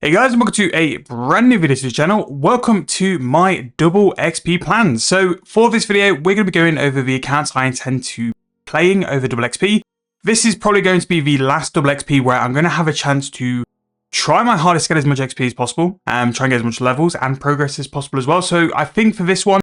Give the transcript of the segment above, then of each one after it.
Hey guys, and welcome to a brand new video to the channel. Welcome to my double XP plans. So for this video, we're going to be going over the accounts I intend to playing over double XP. This is probably going to be the last double XP where I'm going to have a chance to try my hardest to get as much XP as possible, try and get as much levels and progress as possible as well. So I think for this one,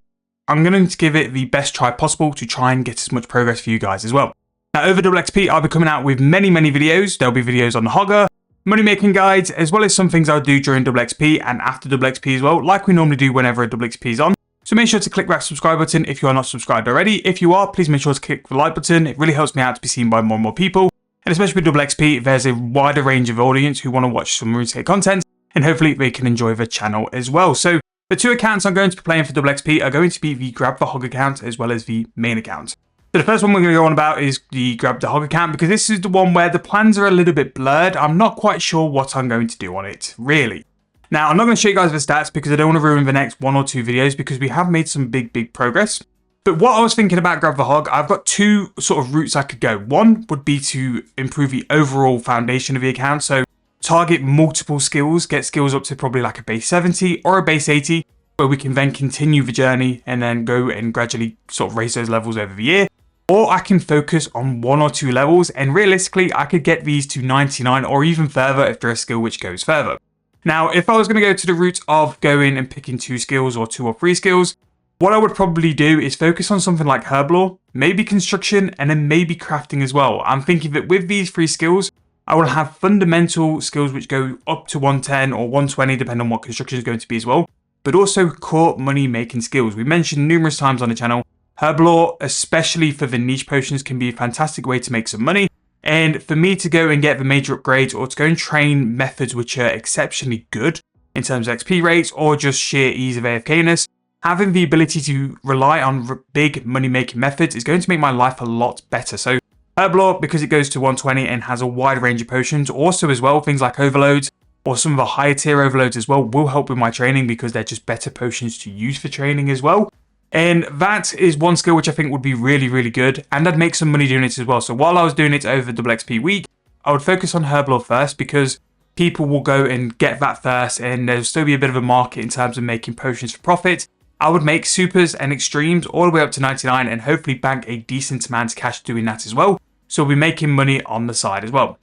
I'm going to give it the best try possible to try and get as much progress for you guys as well. Now over double XP, I'll be coming out with many videos. There'll be videos on the hogger, money making guides, as well as some things I'll do during double XP and after double XP as well, like we normally do whenever a double XP is on. So make sure to click that subscribe button if you are not subscribed already. If you are, please make sure to click the like button. It really helps me out to be seen by more and more people. And especially with double XP, there's a wider range of audience who want to watch some Runescape content, and hopefully they can enjoy the channel as well. So the two accounts I'm going to be playing for double XP are going to be the Grab the Hog account as well as the main account. So the first one we're going to go on about is the Grab the Hog account, because this is the one where the plans are a little bit blurred. I'm not quite sure what I'm going to do on it, really. Now, I'm not going to show you guys the stats because I don't want to ruin the next one or two videos, because we have made some big progress. But what I was thinking about Grab the Hog, I've got two sort of routes I could go. One would be to improve the overall foundation of the account. So target multiple skills, get skills up to probably like a base 70 or a base 80, where we can then continue the journey and then go and gradually sort of raise those levels over the year. Or I can focus on one or two levels, and realistically I could get these to 99 or even further if there's a skill which goes further. Now, if I was going to go to the route of going and picking two skills or two or three skills, what I would probably do is focus on something like Herblore, maybe construction, and then maybe crafting as well. I'm thinking that with these three skills, I will have fundamental skills which go up to 110 or 120 depending on what construction is going to be as well, but also core money making skills. We mentioned numerous times on the channel, Herblore, especially for the niche potions, can be a fantastic way to make some money. And for me to go and get the major upgrades or to go and train methods which are exceptionally good in terms of XP rates or just sheer ease of AFKness, having the ability to rely on big money making methods is going to make my life a lot better. So Herblore, because it goes to 120 and has a wide range of potions, also as well things like overloads or some of the higher tier overloads as well will help with my training because they're just better potions to use for training as well. And that is one skill which I think would be really good, and I'd make some money doing it as well. So while I was doing it over double XP week, I would focus on Herblore first because people will go and get that first, and there'll still be a bit of a market in terms of making potions for profit. I would make supers and extremes all the way up to 99 and hopefully bank a decent amount of cash doing that as well. So we'll be making money on the side as well.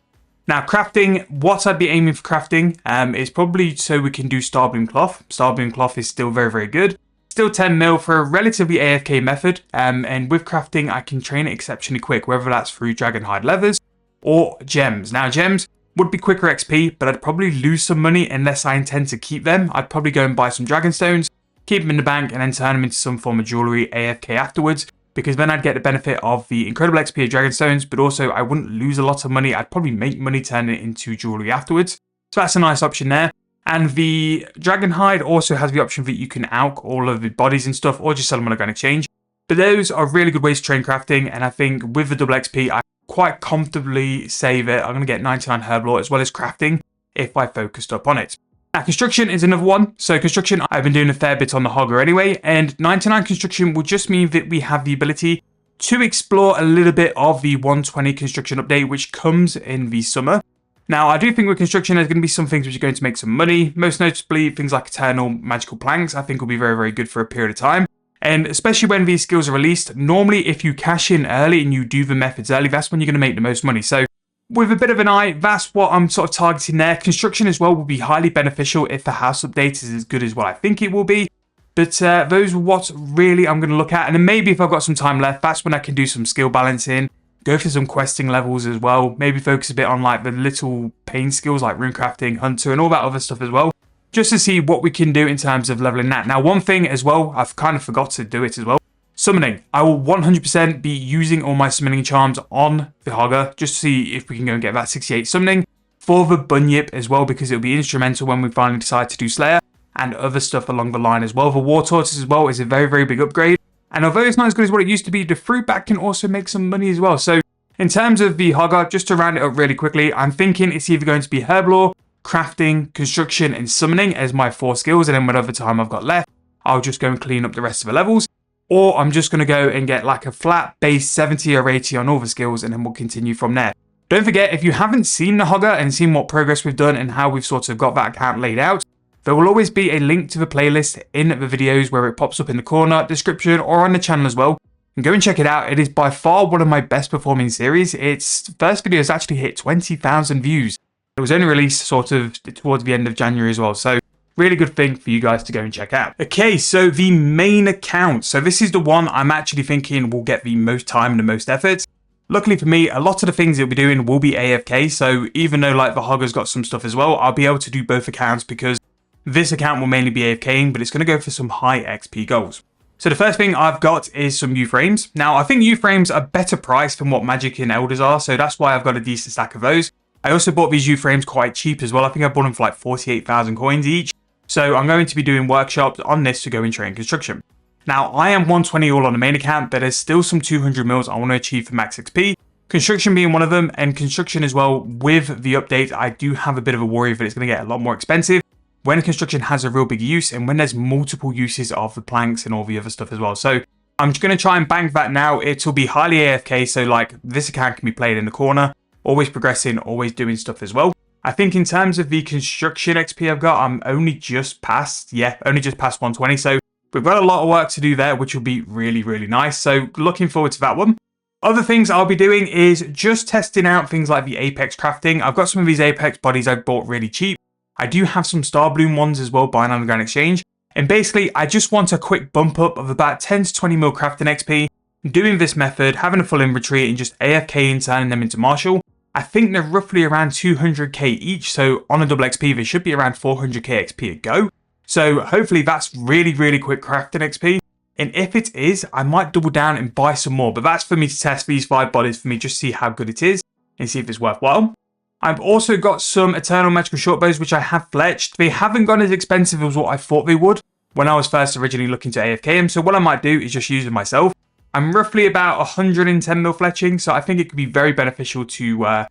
Now crafting, what I'd be aiming for crafting is probably so we can do Starbloom Cloth. Starbloom Cloth is still very good. Still 10 mil for a relatively AFK method, and with crafting I can train it exceptionally quick, whether that's through Dragonhide leathers or gems. Now gems would be quicker XP, but I'd probably lose some money unless I intend to keep them. I'd probably go and buy some Dragonstones, keep them in the bank, and then turn them into some form of jewellery AFK afterwards, because then I'd get the benefit of the incredible XP of Dragonstones, but also I wouldn't lose a lot of money. I'd probably make money turning it into jewellery afterwards. So that's a nice option there. And the Dragonhide also has the option that you can alch all of the bodies and stuff, or just sell them on Organic Exchange. But those are really good ways to train crafting, and I think with the double XP, I quite comfortably say that I'm going to get 99 Herblore as well as crafting if I focused up on it. Now, construction is another one. So construction, I've been doing a fair bit on the hogger anyway, and 99 construction will just mean that we have the ability to explore a little bit of the 120 construction update, which comes in the summer. Now, I do think with construction, there's going to be some things which are going to make some money. Most notably, things like Eternal Magical Planks, I think will be very good for a period of time. And especially when these skills are released, normally if you cash in early and you do the methods early, that's when you're going to make the most money. So with a bit of an eye, that's what I'm sort of targeting there. Construction as well will be highly beneficial if the house update is as good as what I think it will be. But those are what really I'm going to look at. And then maybe if I've got some time left, that's when I can do some skill balancing. Go for some questing levels as well. Maybe focus a bit on like the little pain skills like runecrafting, hunter, and all that other stuff as well. Just to see what we can do in terms of leveling that. Now, one thing as well, I've kind of forgot to do it as well. Summoning. I will 100% be using all my summoning charms on the hogger just to see if we can go and get that 68 summoning for the bunyip as well, because it'll be instrumental when we finally decide to do Slayer and other stuff along the line as well. The War Tortoise as well is a very big upgrade. And although it's not as good as what it used to be, the fruit bat can also make some money as well. So in terms of the hogger, just to round it up really quickly, I'm thinking it's either going to be Herblore, crafting, construction, and summoning as my 4 skills. And then whatever time I've got left, I'll just go and clean up the rest of the levels. Or I'm just going to go and get like a flat base 70 or 80 on all the skills, and then we'll continue from there. Don't forget, if you haven't seen the hogger and seen what progress we've done and how we've sort of got that account laid out, there will always be a link to the playlist in the videos where it pops up in the corner, description, or on the channel as well. And go and check it out. It is by far one of my best performing series. Its first video has actually hit 20,000 views. It was only released sort of towards the end of January as well. So really good thing for you guys to go and check out. Okay, so the main account. So this is the one I'm actually thinking will get the most time and the most effort. Luckily for me, a lot of the things it'll be doing will be AFK, so even though like the hogger's got some stuff as well, I'll be able to do both accounts because this account will mainly be AFKing, but it's going to go for some high XP goals. So the first thing I've got is some U-frames. Now, I think U-frames are better priced than what Magic and Elders are, so that's why I've got a decent stack of those. I also bought these U-frames quite cheap as well. I think I bought them for like 48,000 coins each. So I'm going to be doing workshops on this to go and train construction. Now, I am 120 all on the main account, but there's still some 200 mils I want to achieve for max XP. Construction being one of them, and construction as well, with the update, I do have a bit of a worry that it's going to get a lot more expensive when construction has a real big use and when there's multiple uses of the planks and all the other stuff as well. So I'm just going to try and bank that now. It will be highly AFK, so like this account can be played in the corner, always progressing, always doing stuff as well. I think in terms of the construction XP I've got, I'm only just past 120. So we've got a lot of work to do there, which will be really, really nice. So looking forward to that one. Other things I'll be doing is just testing out things like the Apex crafting. I've got some of these Apex bodies I bought really cheap. I do have some Star Bloom ones as well, buying on the Grand Exchange. And basically, I just want a quick bump up of about 10 to 20 mil crafting XP, doing this method, having a full inventory, and just AFK and turning them into Marshall. I think they're roughly around 200k each, so on a double XP, they should be around 400k XP a go. So hopefully that's really, really quick crafting XP. And if it is, I might double down and buy some more. But that's for me to test these 5 bodies for me, just see how good it is and see if it's worthwhile. I've also got some Eternal Magical Shortbows, which I have fletched. They haven't gone as expensive as what I thought they would when I was first originally looking to AFK them. So what I might do is just use them myself. I'm roughly about 110 mil fletching, so I think it could be very beneficial to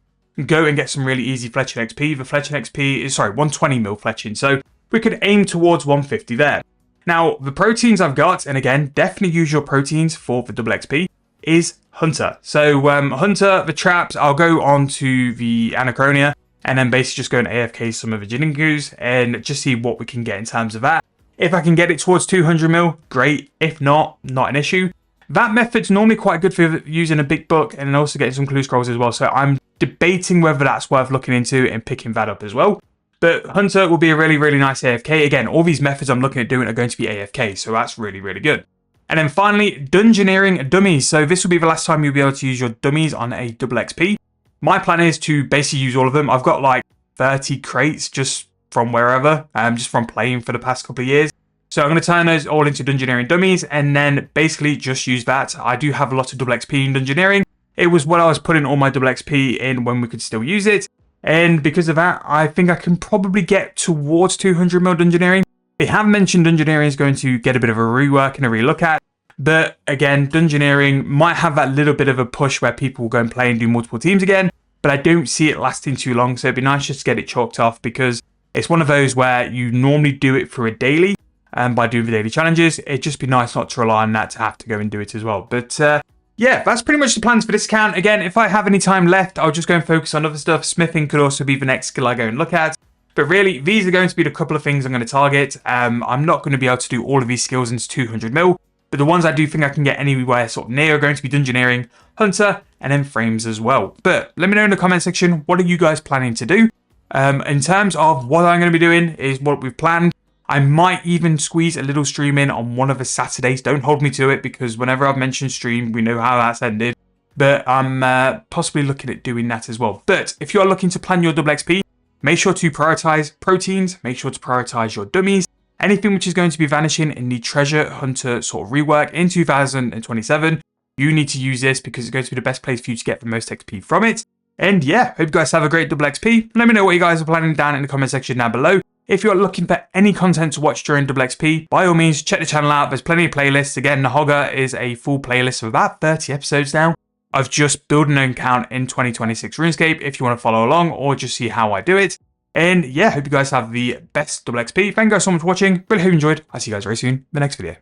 go and get some really easy fletching XP. The fletching XP is, 120 mil fletching. So we could aim towards 150 there. Now, the proteins I've got, and again, definitely use your proteins for the double XP, is Hunter. So Hunter, the traps, I'll go on to the Anachronia and then basically just go and AFK some of the Jininkus and just see what we can get in terms of that. If I can get it towards 200 mil, great. If not, not an issue. That method's normally quite good for using a big book and then also getting some clue scrolls as well. So I'm debating whether that's worth looking into and picking that up as well. But Hunter will be a really, really nice AFK. Again, all these methods I'm looking at doing are going to be AFK, so that's really, really good. And then finally, Dungeoneering dummies. So this will be the last time you'll be able to use your dummies on a double XP. My plan is to basically use all of them. I've got like 30 crates just from wherever, just from playing for the past couple of years. So I'm going to turn those all into Dungeoneering dummies and then basically just use that. I do have a lot of double XP in Dungeoneering. It was what I was putting all my double XP in when we could still use it. And because of that, I think I can probably get towards 200 mil Dungeoneering. They have mentioned Dungeoneering is going to get a bit of a rework and a relook at. But again, Dungeoneering might have that little bit of a push where people will go and play and do multiple teams again. But I don't see it lasting too long. So it'd be nice just to get it chalked off because it's one of those where you normally do it for a daily. And by doing the daily challenges, it'd just be nice not to rely on that to have to go and do it as well. But yeah, that's pretty much the plans for this account. Again, if I have any time left, I'll just go and focus on other stuff. Smithing could also be the next skill I go and look at. But really, these are going to be the couple of things I'm going to target. I'm not going to be able to do all of these skills into 200 mil. But the ones I do think I can get anywhere sort of near are going to be Dungeoneering, Hunter, and then Frames as well. But let me know in the comment section, what are you guys planning to do? In terms of what I'm going to be doing is what we've planned. I might even squeeze a little stream in on one of the Saturdays. Don't hold me to it because whenever I've mentioned stream, we know how that's ended. But I'm possibly looking at doing that as well. But if you are looking to plan your double XP, make sure to prioritize proteins. Make sure to prioritize your dummies. Anything which is going to be vanishing in the treasure hunter sort of rework in 2027, you need to use this because it's going to be the best place for you to get the most XP from it. And yeah, hope you guys have a great double XP. Let me know what you guys are planning down in the comment section down below. If you're looking for any content to watch during double XP, by all means, check the channel out. There's plenty of playlists. Again, the Hogger is a full playlist of about 30 episodes now of just building an account in 2026 Runescape if you want to follow along or just see how I do it. And yeah, hope you guys have the best double XP. Thank you guys so much for watching. Really hope you enjoyed. I'll see you guys very soon in the next video.